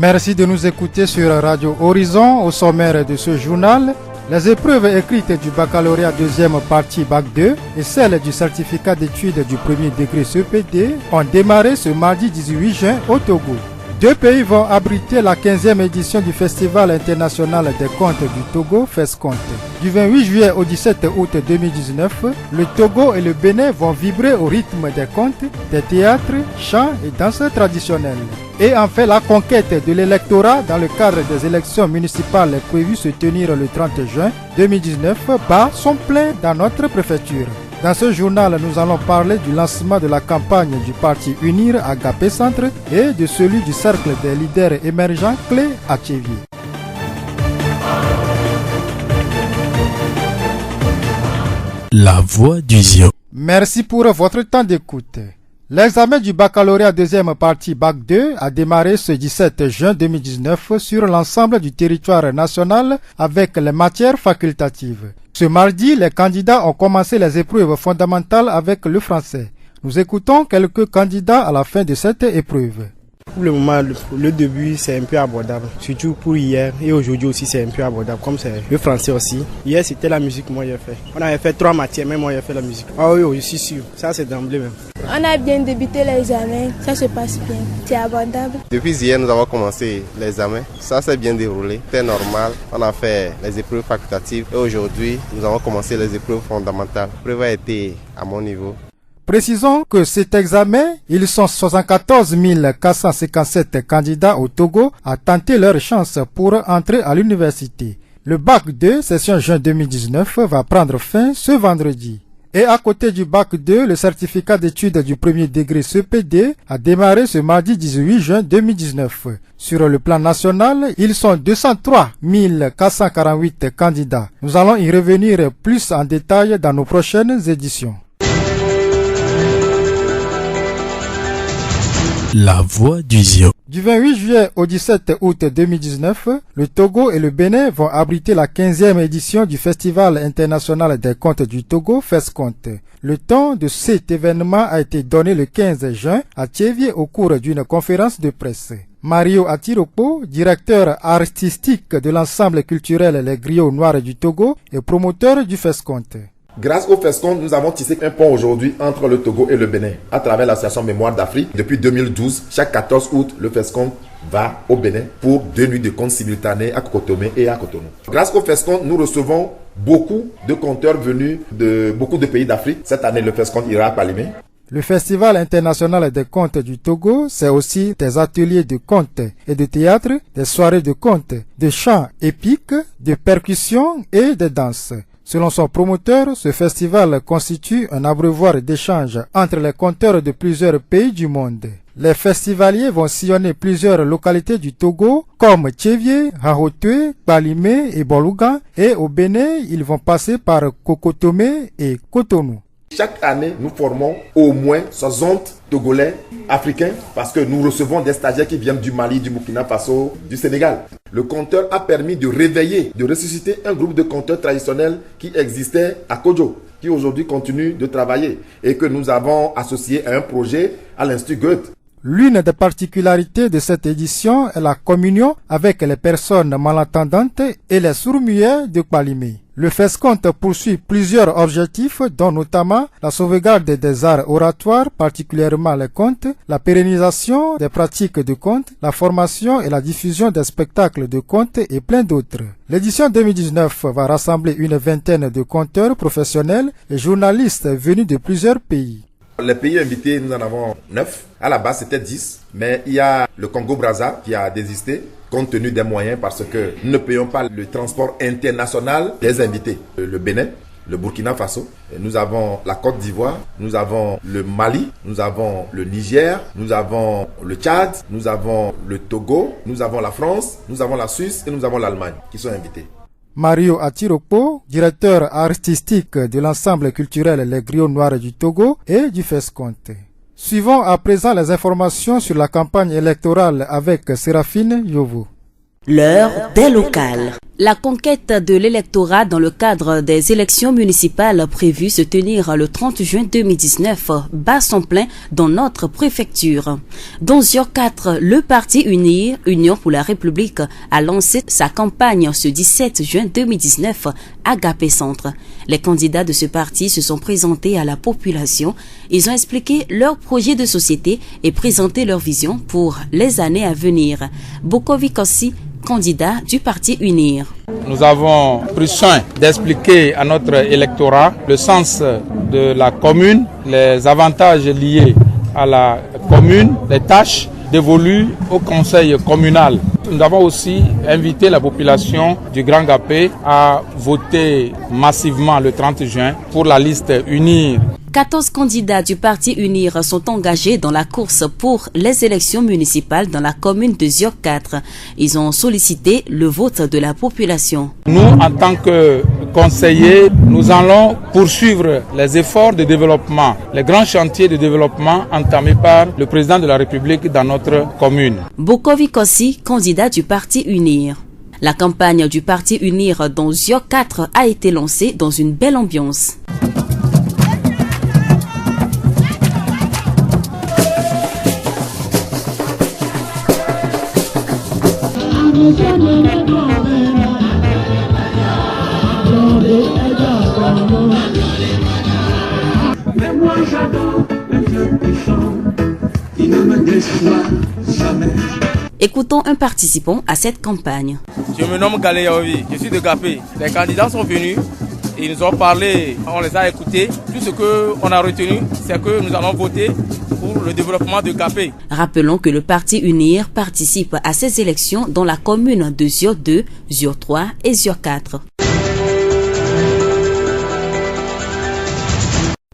Merci de nous écouter sur Radio Horizon. Au sommaire de ce journal, les épreuves écrites du baccalauréat deuxième partie Bac 2 et celles du certificat d'études du premier degré CEPD ont démarré ce mardi 18 juin au Togo. Deux pays vont abriter la 15e édition du Festival international des contes du Togo, FESCONTE. Du 28 juillet au 17 août 2019, le Togo et le Bénin vont vibrer au rythme des contes, des théâtres, chants et danses traditionnelles. Et enfin, la conquête de l'électorat dans le cadre des élections municipales prévues se tenir le 30 juin 2019 bat son plein dans notre préfecture. Dans ce journal, nous allons parler du lancement de la campagne du parti Unir à Gapé Centre et de celui du cercle des leaders émergents clés à Tchévier. La voix du Zion. Merci pour votre temps d'écoute. L'examen du baccalauréat deuxième partie Bac 2 a démarré ce 17 juin 2019 sur l'ensemble du territoire national avec les matières facultatives. Ce mardi, les candidats ont commencé les épreuves fondamentales avec le français. Nous écoutons quelques candidats à la fin de cette épreuve. Pour le moment, le début c'est un peu abordable, surtout pour hier et aujourd'hui aussi c'est un peu abordable, comme c'est le français aussi. Hier c'était la musique, moi j'ai fait. On avait fait 3 matières, mais moi j'ai fait la musique. Ah oui, je suis sûr, ça c'est d'emblée même. On a bien débuté l'examen, ça se passe bien, c'est abordable. Depuis hier nous avons commencé l'examen, ça s'est bien déroulé, c'est normal. On a fait les épreuves facultatives et aujourd'hui nous avons commencé les épreuves fondamentales. L'épreuve a été à mon niveau. Précisons que cet examen, ils sont 74 457 candidats au Togo à tenter leur chance pour entrer à l'université. Le Bac 2, session juin 2019, va prendre fin ce vendredi. Et à côté du Bac 2, le certificat d'études du premier degré CEPD a démarré ce mardi 18 juin 2019. Sur le plan national, ils sont 203 448 candidats. Nous allons y revenir plus en détail dans nos prochaines éditions. La voix du Zion. Du 28 juillet au 17 août 2019, le Togo et le Bénin vont abriter la 15e édition du Festival international des contes du Togo, FESCONTE. Le temps de cet événement a été donné le 15 juin à Tchévier au cours d'une conférence de presse. Mario Atiropo, directeur artistique de l'ensemble culturel Les Griots Noirs du Togo et promoteur du FESCONTE. Grâce au FESCONTE, nous avons tissé un pont aujourd'hui entre le Togo et le Bénin à travers l'association Mémoire d'Afrique. Depuis 2012, chaque 14 août, le FESCONTE va au Bénin pour 2 nuits de contes simultanés à Kokotomé et à Cotonou. Grâce au FESCONTE, nous recevons beaucoup de conteurs venus de beaucoup de pays d'Afrique. Cette année, le FESCONTE ira à Palimé. Le Festival international des contes du Togo, c'est aussi des ateliers de contes et de théâtre, des soirées de contes, de chants épiques, de percussions et de danses. Selon son promoteur, ce festival constitue un abreuvoir d'échange entre les conteurs de plusieurs pays du monde. Les festivaliers vont sillonner plusieurs localités du Togo comme Tchévier, Hahotwe, Palimé et Boluga, et au Bénin, ils vont passer par Kokotomé et Cotonou. Chaque année, nous formons au moins 60 Togolais africains parce que nous recevons des stagiaires qui viennent du Mali, du Burkina Faso, du Sénégal. Le conteur a permis de réveiller, de ressusciter un groupe de conteurs traditionnels qui existait à Kodjo, qui aujourd'hui continue de travailler et que nous avons associé à un projet à l'Institut Goethe. L'une des particularités de cette édition est la communion avec les personnes malentendantes et les sourds-muets de Palimé. Le FESCONTE poursuit plusieurs objectifs, dont notamment la sauvegarde des arts oratoires, particulièrement les contes, la pérennisation des pratiques de contes, la formation et la diffusion des spectacles de contes et plein d'autres. L'édition 2019 va rassembler une vingtaine de conteurs professionnels et journalistes venus de plusieurs pays. Les pays invités, nous en avons 9. À la base, c'était 10. Mais il y a le Congo-Brazza qui a désisté compte tenu des moyens parce que nous ne payons pas le transport international des invités. Le Bénin, le Burkina Faso, nous avons la Côte d'Ivoire, nous avons le Mali, nous avons le Niger, nous avons le Tchad, nous avons le Togo, nous avons la France, nous avons la Suisse et nous avons l'Allemagne qui sont invités. Mario Atiropo, directeur artistique de l'ensemble culturel Les Griots Noirs du Togo et du FESCONTE. Suivons à présent les informations sur la campagne électorale avec Séraphine Yovo. L'heure des locales. La conquête de l'électorat dans le cadre des élections municipales prévues se tenir le 30 juin 2019 bat son plein dans notre préfecture. Dans Zior 4, le parti Union pour la République a lancé sa campagne ce 17 juin 2019 à Gapé Centre. Les candidats de ce parti se sont présentés à la population. Ils ont expliqué leur projet de société et présenté leur vision pour les années à venir. Bokovi Kossi, candidat du parti Unir. Nous avons pris soin d'expliquer à notre électorat le sens de la commune, les avantages liés à la commune, les tâches dévolues au conseil communal. Nous avons aussi invité la population du Grand Gapé à voter massivement le 30 juin pour la liste Unir. 14 candidats du parti Unir sont engagés dans la course pour les élections municipales dans la commune de Zior 4. Ils ont sollicité le vote de la population. Nous, en tant que conseillers, nous allons poursuivre les efforts de développement, les grands chantiers de développement entamés par le président de la République dans notre commune. Bokovi Kossi, candidat du parti Unir. La campagne du parti Unir dans Zior 4 a été lancée dans une belle ambiance. Mais moi j'adore un vieux puissant qui ne me déçoit jamais. Écoutons un participant à cette campagne. Je me nomme Galé Yaovi, je suis de Gapé. Les candidats sont venus et ils nous ont parlé, on les a écoutés. Tout ce qu'on a retenu, c'est que nous allons voter pour le développement de Gapé. Rappelons que le parti Unir participe à ces élections dans la commune de Zior 2, Zior 3 et Zior 4.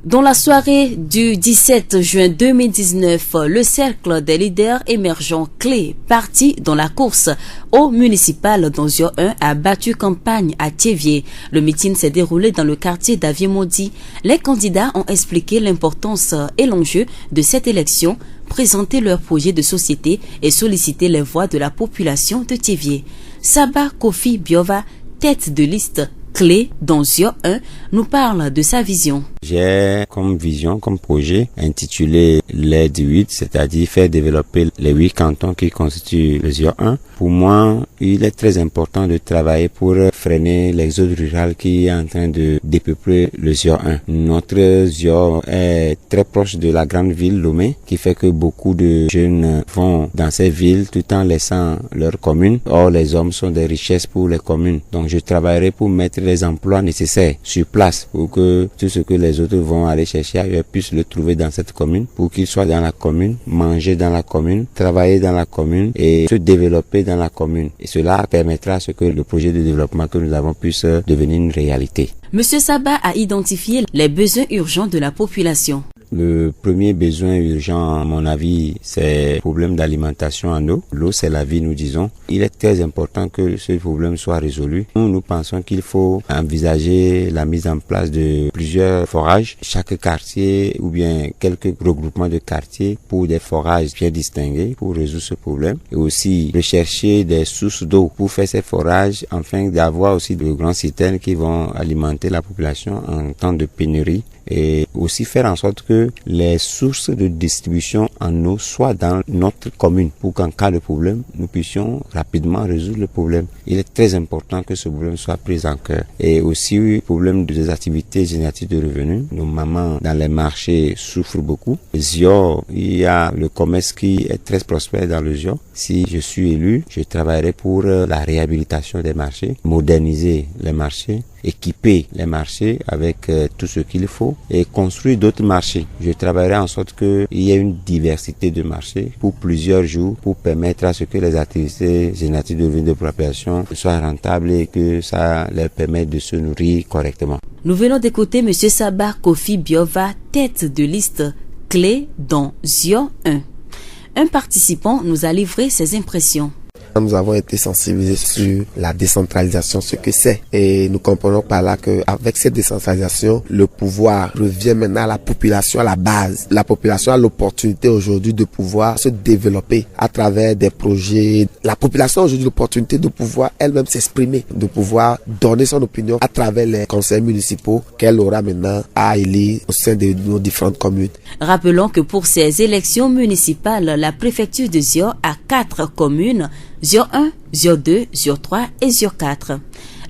Dans la soirée du 17 juin 2019, le cercle des leaders émergents clés parti dans la course au municipal dans Zior 1 a battu campagne à Thiévier. Le meeting s'est déroulé dans le quartier d'Avier-Maudit. Les candidats ont expliqué l'importance et l'enjeu de cette élection, présenté leur projet de société et sollicité les voix de la population de Thiévier. Saba Kofi Biova, tête de liste clé dans Zior 1, nous parle de sa vision. J'ai comme vision, comme projet, intitulé l'aide 8, c'est-à-dire faire développer les 8 cantons qui constituent le Zior 1. Pour moi, il est très important de travailler pour freiner l'exode rural qui est en train de dépeupler le Zior 1. Notre Zior est très proche de la grande ville Lomé, qui fait que beaucoup de jeunes vont dans ces villes tout en laissant leur commune. Or, les hommes sont des richesses pour les communes. Donc, je travaillerai pour mettre les emplois nécessaires sur place pour que tout ce que les autres vont aller chercher ailleurs puissent le trouver dans cette commune, pour qu'ils soient dans la commune, manger dans la commune, travailler dans la commune et se développer dans la commune. Et cela permettra à ce que le projet de développement que nous avons puisse devenir une réalité. Monsieur Saba a identifié les besoins urgents de la population. Le premier besoin urgent, à mon avis, c'est le problème d'alimentation en eau. L'eau, c'est la vie, nous disons. Il est très important que ce problème soit résolu. Nous pensons qu'il faut envisager la mise en place de plusieurs forages. Chaque quartier ou bien quelques regroupements de quartiers pour des forages bien distingués pour résoudre ce problème. Et aussi rechercher des sources d'eau pour faire ces forages afin d'avoir aussi de grands citernes qui vont alimenter la population en temps de pénurie. Et aussi faire en sorte que les sources de distribution en eau soient dans notre commune pour qu'en cas de problème, nous puissions rapidement résoudre le problème. Il est très important que ce problème soit pris en cœur. Et aussi, le problème des activités génératives de revenus. Nos mamans dans les marchés souffrent beaucoup. Zior, il y a le commerce qui est très prospère dans le Zior. Si je suis élu, je travaillerai pour la réhabilitation des marchés, moderniser les marchés, équiper les marchés avec tout ce qu'il faut et construire d'autres marchés. Je travaillerai en sorte qu'il y ait une diversité de marchés pour plusieurs jours pour permettre à ce que les activités génératives de revenus de population soient rentables et que ça leur permette de se nourrir correctement. Nous venons d'écouter M. Saba Kofi Biova, tête de liste clé dans Zior 1. Un participant nous a livré ses impressions. Nous avons été sensibilisés sur la décentralisation, ce que c'est. Et nous comprenons par là qu'avec cette décentralisation, le pouvoir revient maintenant à la population, à la base. La population a l'opportunité aujourd'hui de pouvoir se développer à travers des projets. La population a aujourd'hui l'opportunité de pouvoir elle-même s'exprimer, de pouvoir donner son opinion à travers les conseils municipaux qu'elle aura maintenant à élire au sein de nos différentes communes. Rappelons que pour ces élections municipales, la préfecture de Zio a 4 communes, Zio 1, Zio 2, Zio 3 et Zio 4.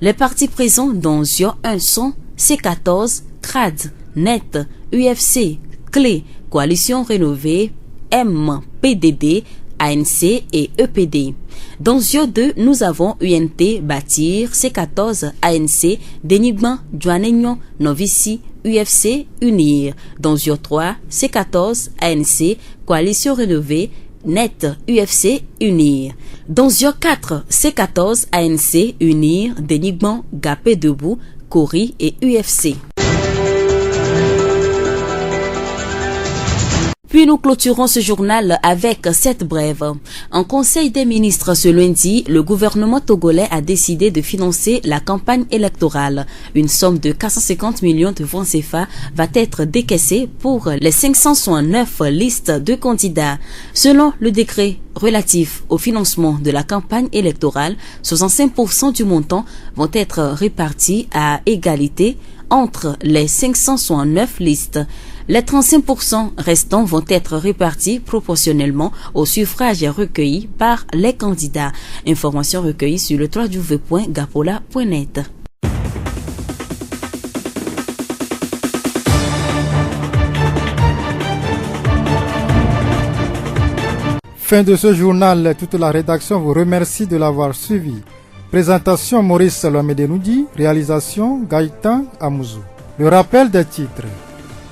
Les partis présents dans Zio 1 sont C14, CRAD, NET, UFC, CLÉ, Coalition Rénovée, M, PDD, ANC et EPD. Dans Zio 2, nous avons UNT, Bâtir, C14, ANC, Dénigman, Joanegnon, Novici, UFC, Unir. Dans Zio 3, C14, ANC, Coalition Rénovée, NET, UFC, Unir. Dans Zio 4, C14, ANC, Unir, Dénigman, Gapé Debout, Cori et UFC. Puis nous clôturons ce journal avec cette brève. En Conseil des ministres ce lundi, le gouvernement togolais a décidé de financer la campagne électorale. Une somme de 450 millions de francs CFA va être décaissée pour les 569 listes de candidats. Selon le décret relatif au financement de la campagne électorale, 65% du montant vont être répartis à égalité entre les 569 listes. Les 35% restants vont être répartis proportionnellement aux suffrages recueillis par les candidats. Informations recueillies sur le www.gapola.net. Fin de ce journal, toute la rédaction vous remercie de l'avoir suivi. Présentation Maurice Lomedenoudi, réalisation Gaëtan Amouzou. Le rappel des titres.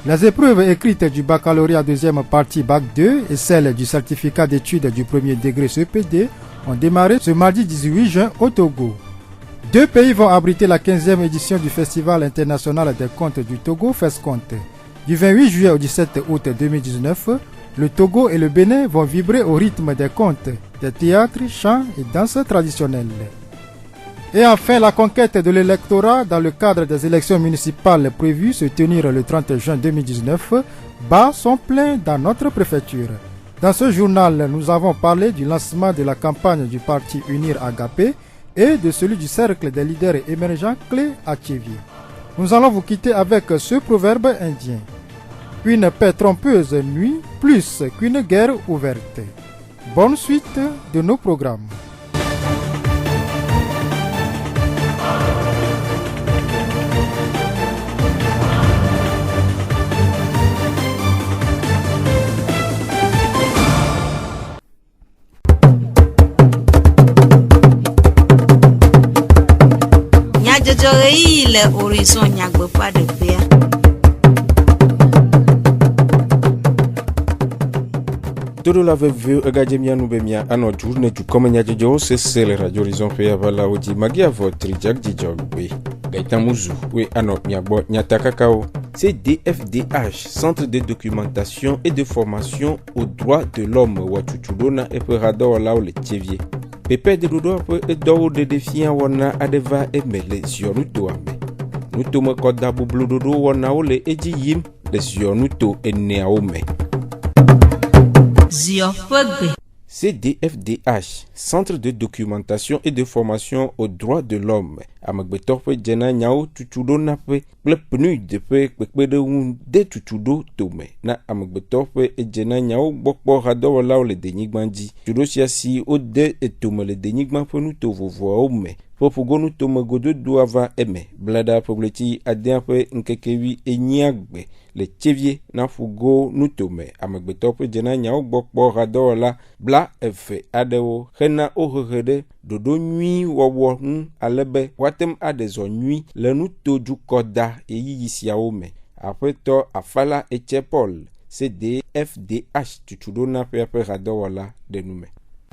Les épreuves écrites du baccalauréat deuxième partie Bac 2 et celles du certificat d'études du premier degré CEPD ont démarré ce mardi 18 juin au Togo. 2 pays vont abriter la 15e édition du Festival international des contes du Togo, FESCONTE. Du 28 juillet au 17 août 2019, le Togo et le Bénin vont vibrer au rythme des contes, des théâtres, chants et danses traditionnelles. Et enfin, la conquête de l'électorat dans le cadre des élections municipales prévues se tenir le 30 juin 2019 bat son plein dans notre préfecture. Dans ce journal, nous avons parlé du lancement de la campagne du parti Unir Agapé et de celui du cercle des leaders émergents clés à Tchévier. Nous allons vous quitter avec ce proverbe indien. Une paix trompeuse nuit plus qu'une guerre ouverte. Bonne suite de nos programmes. Le horizon nyagbe pas de paix. Todo la veu agadjemia nubemia ano journée du commun jojo c'est le radio horizon pe avala odi magia votre jak di jogbe Gaëtan Mouzou we ano miabo nyata kakao. C'est DFDH, Centre de documentation et de formation aux droits de l'homme Wachuchulona et Perado Lao le Tchévier. Pepe de Dodo et Dao de Défiant Wana Adeva et Mele Sionuto Ame. Nous tomons Koda Bubludodo Wana Ole et Jim de Sionuto et Neaome. CDFDH, Centre de documentation et de formation aux droits de l'homme. Amagbetorpe Jena Nyao Tuchudo Nape, le penu de pe de un de Tuchudo Tome. Na Amagbetorpe et Jena Nyao Bokbo Rado Lao le Denigmandi. Tudosia si o de et Tome le Denigman pour nous to voix ome. Popogo nous Tome Godo doava eme. Blada Pobleti Adenpe Nkekewi et Niagbe. Le Tchévier na fugo nutome amagbetorpe jena nyao bokbo rado la bla efe adeo rena ohede dodo nui wowo alebe watem adezo nui le nuto du koda e yisia ome après to afala etchepol CDFDH tuchudona pepe rado la de nume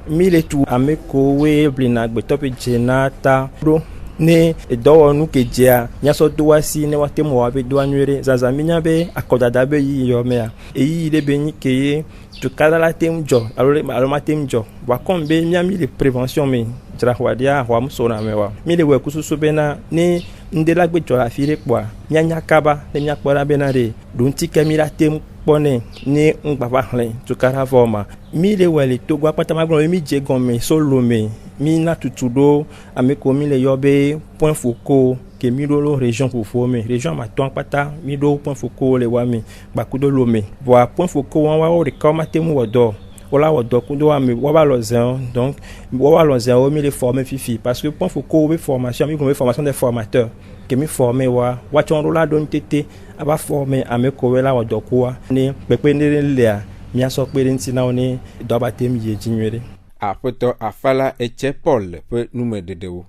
Miletu ameko we blina gbetope jena ta do ne edowo nu kejea nyaso do wasi ne watemo wa be do anwere zazaminya be akodada be yi yomea eyi de be ni keye to kadala temjo alo matemjo wa kombe miami de prévention me jrawadia wa musona mewa mi de wekususu bena ne ndela gbejo la fire kwa nyanya kaba ne nya kpora benare donti kemira tem pone ni ngbaba hlen to kara forma mi le wele to gwa patama gbo mi je gonme solo me mi na tutudo ameko mi le yobe point focal ke mi do région pour former région ma ton pata mi do point focal le wa mi bakudo lome wa point focal wa o de kama temu wodo wala wodo kudo wa mi wa ba lozan donc wa lozan o mi le former fifi parce que point focal be formation mi ko formation des formateurs que mi formé wa chonro la don tete aba formé ameko wela wodo kwa ni pepe ni le mi aso pe nti na oni do ba tem ye jinwere apoto afala eche Paul pe nume dedewo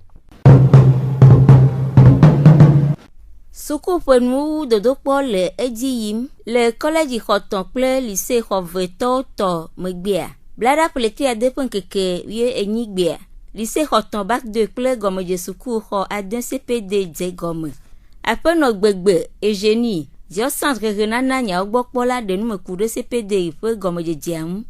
Soukou penou de Paul Ediyim, le collège Khoton ple lycée Khoveto to Megbia. Blada peleti a depon keke ye Enyigbia. Lycée Khoton bac 2 ple gomme de soukou kho adin CPD de gomme. Après no gbegbe et génie, dio centre renana nya ogbok pola de nou me kou de CPD pe gomme de diam.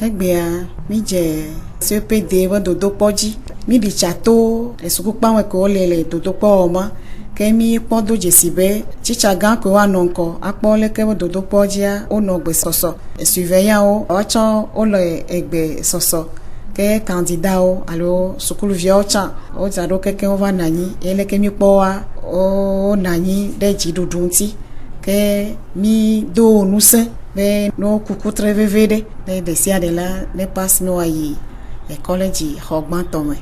Egbia mi je CPD wa dodo poji mi di chateau e soukou pa we ko le dodo po ma kemi podo jesibe chicha gan ko anonko apole ke dodo pojia ono gbe soso surveillant o ocho o lo egbe soso ke candidat o alo sukulu viocha o zaro keke o vanani ele kemi poa o nani de jidudunti ke mi do nuse be no kuku trevevede de sia de la ne passe no ayi e college hogban tome.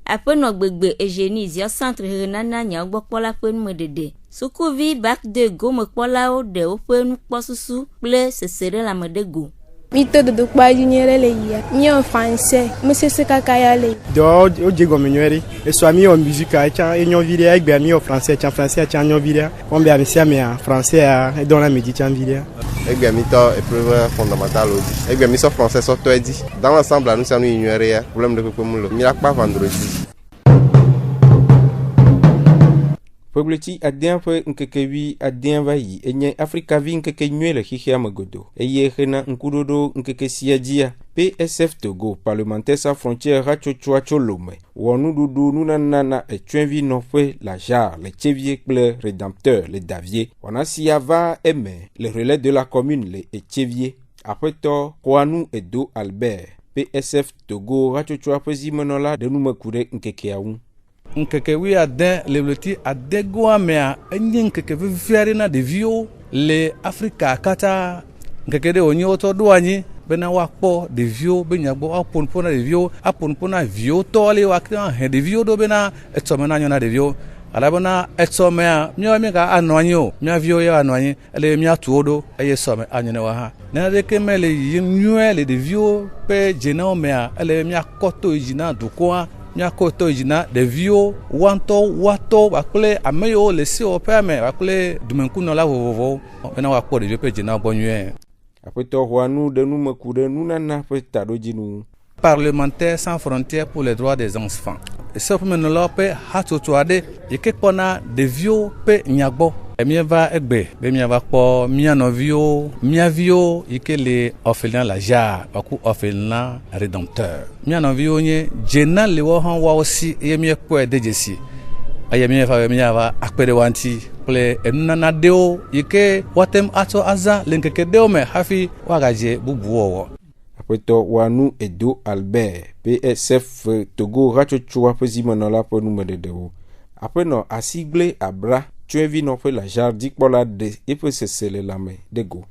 Après nos gbegbe et génie, zio centre renana nya ogbok pola pe nou dede. Soukou bac de go me pola o de o pe nou posusu ple se sere la mede go. Mi to de kwa junior le ya. Mi en français, monsieur se kakaya le. Do o je go menwere. E so mi en musique a cha enyo vidéo egbe mi en français cha enyo vidéo. Kombe a mi sia mi en français a dans la midi cha vidéo. Egbe mi to épreuve fondamentale aussi. Egbe mi so français so to edi. Dans l'ensemble nous sommes ignorés problème de pe mulo. Mi la pas vendredi. Pobleti adien fe nkekewi adien vayi enye Afrika vi nkeke nywele hihia magodo eye hena nkudodo nkeke siadia PSF Togo parlementaire sans frontières rachochoa cholome wonu dudu nunana et tuenvi nofwe la jar les chevier ple rédempteur les davier wana siava eme le relais de la commune les chevier après to Kouanou Edo Albert PSF Togo rachochoa pezimonola de numakure nkeke aun nkeke wi adin lebloti adego amea enye nkeke viviari na de vio le Afrika kata nkeke de onye oto duanyi bena wakpo de vio benyagbo aponpona de vio aponpona vio tole wakta he de vio do bena etomena nyona de vio alabona etomea mia mi ga anwanyo mia vio ya anwanyi ele mia tuodo eye some anyene wa ha na de kemele yinwele de vio pe jena omea ele mia koto ijina dukoa miakoto ijina de vio wanto wato wakule ameyo lesi opeme wakule dumenkuno la vovovo bena wakpo de pe jina bonye apeto Kouanou de nou makure nunana pe tadojinu parlementaire sans frontières pour les droits des enfants et ça pour nous lope hatotoade yekepona de vio pe nyagbo mia va egbe be mia va po mia no vio ikele orphelin la jar baku orphelin rédempteur mia no vio nye jena le wo han wa osi ye mia ko de jesi aye mia va akpede wanti ple enuna deo ike watem ato aza lenkeke deo me hafi wagaje bubuwo apeto Kouanou Edo Albert PSF Togo rachochoa pezimonola po nume dewo après no asigle abra tuenvi no fe la jardi pola de et peut se sceller la main de go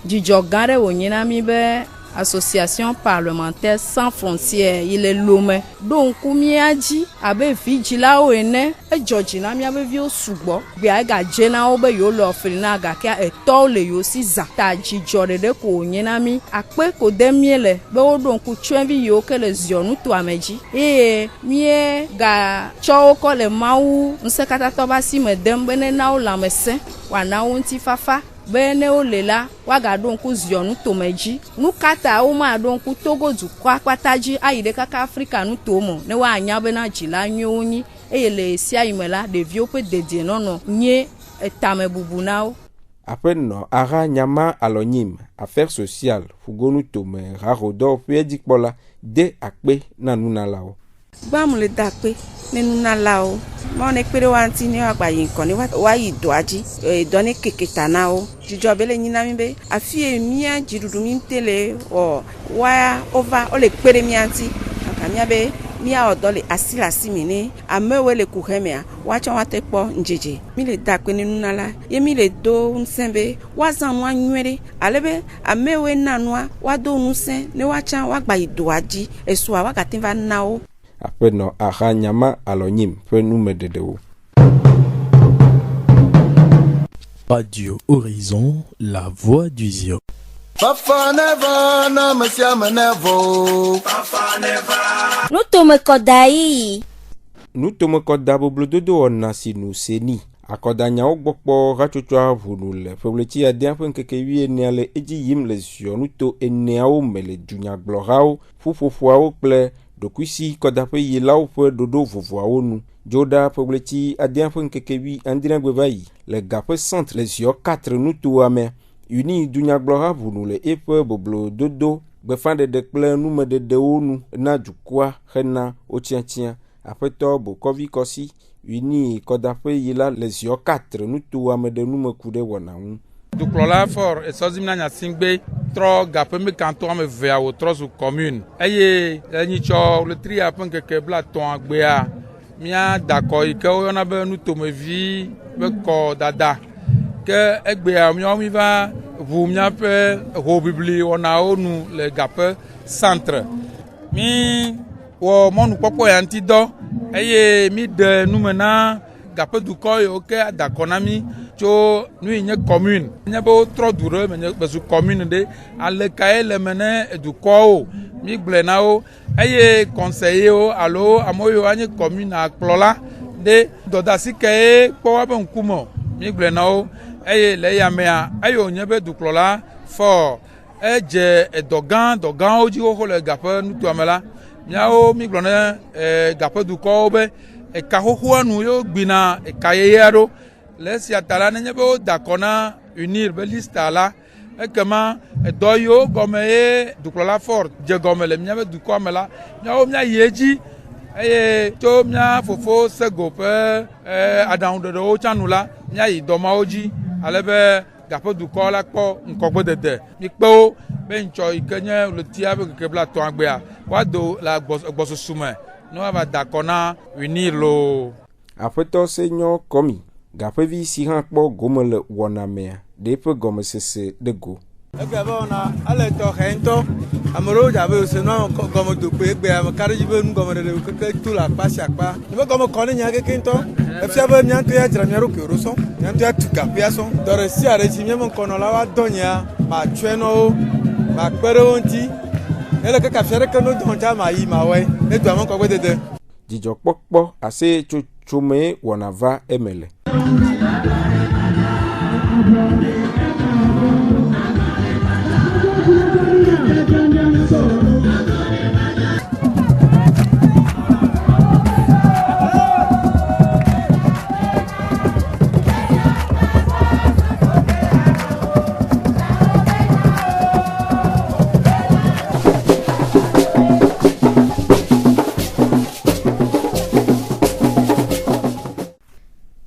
du jogare wonyina mi be association parlementaire sans frontières il est lome donc kumiaji abe viji la o ene e george na mi abe vi osugbo bi aga jena o be yo lo frina aga ka e to le yo si za ta ji jore de ko onyina mi ape ko demiele be o donc tuenvi yo ke le zionu to ameji e mie ga cho ko le mawu nsekata to ba si me dembe ne na o la mese wa na wonti fafa be ne wo le la wa ga do nku zio nu to meji nu kata wo ma do nku Togo du kwa pataji ayide kaka Africa nu to mo ne wa anya be na jila nyonyi eyele si ayimela de vieux pe dédié non nye etame bubunao. Après non, ara nyama alonyim, affaires sociales, fugonu tome, rarodo, pédik bola, de akpe nanuna lao. Bam le dakpe, nenuna lao. Mon ekpere wanti ni wa bayin koni wa idwaji, donne keketanao. Jijobele nyinambe, afie mia jirudu mintele o wa over ole ekpere mianti. Akamia be mia odole asila simine amewe le kuhemea wacha watepo njeje mile dakwe nenunala ye mile do nsembe wazan wa nywere alebe amewe nanwa wado nuse ne wacha wagba idoaji esua wagatinva nao. Après no aha nyama alonyim pe nume dedewo. Radio Horizon, la voix du Zio. Papa never, no monsieur never. Papa never. Nous tombe kodai. Nous tombe kodabo blododo onasi nu seni. Akodanya ogbokpo rachocho vunu le. Probleti adien pen keke wie neale eji yim les yonuto eneao mele dunya glorao fufufuao ple dokuisi kodape yelao pe dodo vovoao nu. Joda probleti adien pen keke wi andina gwevayi. Le gape centre les yo 4 nuto ame. Uni dunya glora vunu le epe boblo dodo befa de dekple nume de deonu na dukwa hena otiantia apeto bo kovi kosi uni kodape yila les yo 4 nutu amede nume kude wonanu duklola for esozimna nya singbe tro gape me kanto ame vea o tro su commune eye enyi cho le tri apen keke bla ton agbea mia dako ike o na be nutu me vi be ko dada que egbea mi va vous mia pe ho bibli ona onu le gape centre mi wo monu popo yanti do eye mi de numena gape du koyo ke adakonami cho nu nye commune nya bo tro dure me be su commune de ale kaele mene du ko mi glenao eye conseiller o alo amoyo anye commune akplola de dodasi ke po wa bon kumo mi glenao eye le yamea ayo nyebe duklola for eje dogan oji ho le gape nutu amela miao mi glona gape du ko be e ka ho anu yo gbina e ka yeyaro le si atala nyebe dakona unir be lista la e kama doyo gome duklola for je gome le nyebe du ko amela miao mia yeji eye to mia fofo sego pe adan do chanula mia idoma oji alebe gapo du kola ko nkogbo dede mi pe o be ncho ikenye le tia be kebla to agbea wado la gboso sume no aba dakona unir lo afeto senyo komi gapo vi si han po gomele wonamea de pe gome sese de go egbe na ale to hento amoro jabe se no gomo do pe egbe am kariji be nu gomo de ke tu la pa siapa ni be gomo koni nya ke kento e fia be nya to ya jira nya ro ke ro so nya to ya tu ka pia so do re si are ji mi mo kono la wa donya ma tweno ma pere onti ele ke ka fere ke no don ta ma yi ma we e do am ko gbe dede jijo pokpo ase chuchume wonava emele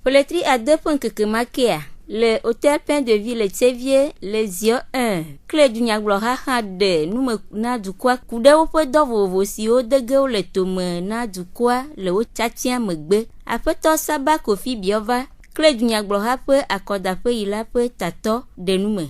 Poletri à 2 points que Makia. Le hôtel Pain de Ville et Sévier, les yeux 1. Clé du Niaglora Hade, nous me na du quoi, coude au peu d'ovo, si au de gueule le tome, na du quoi, le haut tchatien me gbe. Après ton sabbat, Kofi Biova, clé du Niaglora peu, accorde à peu, il a peu, tato, de nous me.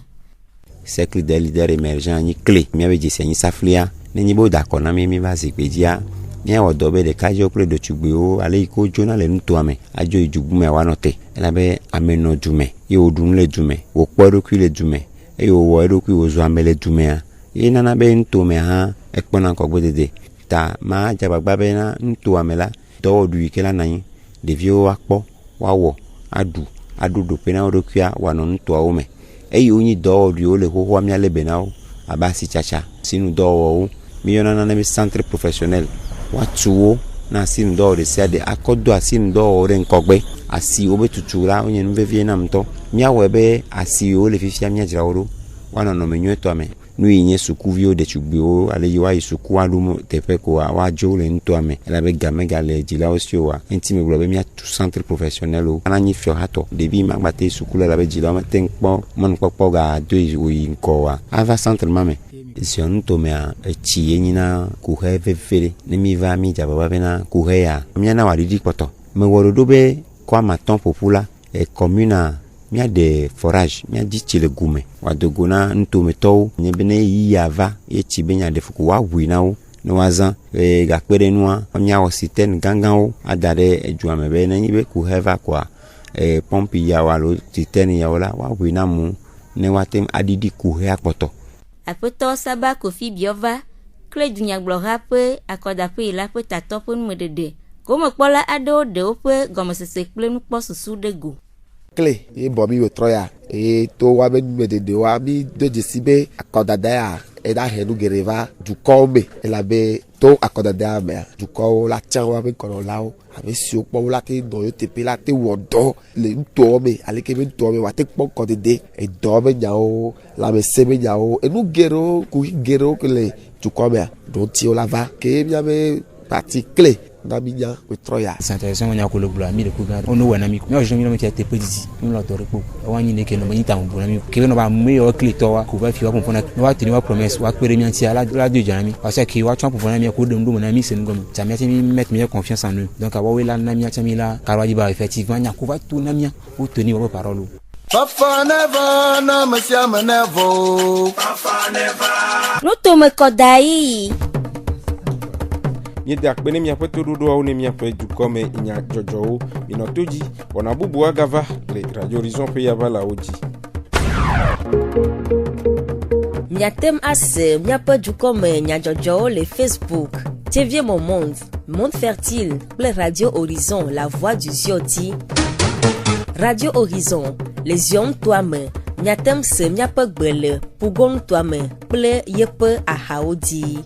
Cercle des leaders émergents, ni clé, mi avait dit c'est ni saflia, ni bo d'accord, na mi va s'épedia. Nya wodobe de kajo ple do chugbeo ale iko jona le ntoame ajo ijugume wanote elabe ameno dume ye odun le dume wo kpodo ku le dume e yo wo edo ku ozo amele dume a ye nana be ntome ha ekpona ko gbedede ta ma jabagba be na ntoame la do du ikela nan de vio akpo wawo adu do pena odo kia wano ntoa ome eyi onyi do rio le ho mia le benao abasi chacha sinu do mi yona na mi centre professionnel wa tuo na sinu do de se de akodo asinu do re nkogbe asi obe tutura onye nvevie na mto mia webe asi o le fifia mia jiraoro wana no menyo to ame nu yin sukuvio de chugbio ale yiwa isuku alumo tepe ko wa jo le nto ame la be gamega le jila osio wa intime blobe mia tout centre professionnel o anani fio hato debi magbate suku la be jila ma tenpo mon popo ga do yi nko wa ava centre mame sion to me a chi yenyina ku he fefere ne mi va mi jaba ba bena ku he ya mia na wa didi poto me woro do be kwa maton popula e commune mia de forage mia di chile gume wadogona ntometo nyebene yava echi benya de fuku wa winao no wazan ga pere noa mia ositen gangan adare ejuame be na yibe ku heva kwa pompi ya walo titen ya wala wa winamu ne watem adidi ku he apoto apoto saba Kofi Biova kle dunya gbloha pe akoda pe ila pe tato pe medede komo kpola ado de ope gomesese kple nukpo susu de go clé et bobi o troya et to wa be de wa bi de jesibe akodada ya e da henu gereva du kombe e la be to akodada me du ko la tia wa be kono lao ave si o po la te do yo te pe la te wodo le to me ale ke be to me wa te po ko de e do me nyao la me se me nyao e nu gero ku gero que le du kombe do ti o la va ke bien me parti clé Naminya Troya. C'est intéressant, on a collé pour l'ami de Kouga. On nous voit un ami. Moi, je me suis petit. On l'a adoré pour. On a une qui nous m'a dit tant pour l'ami. Qui nous va meilleur clé toi. Kouva fi va pour prendre. Nous va tenir promesse. Va créer un tia la deux jami. Parce que va tu pour l'ami pour mon ami c'est nous comme. Ça m'a mis mettre meilleure confiance en eux. Donc avoir là l'ami Tami là. Karwaji ba effectivement nya Kouva tout l'ami pour tenir vos paroles. Papa never, na monsieur never. Papa never. Nous tombe kodai. Nye dak bene mia peto dodo au ne mia pe du kome inya jojo inotoji ona bubu agava le Radio Horizon pe yava la oji Mia tem ase mia pe du kome nya jojo le Facebook TV mon monde fertile le Radio Horizon la voix du Zioti Radio Horizon les yom toi-même mia tem se mia pe gbele pugon toi-même ple yepe a haodi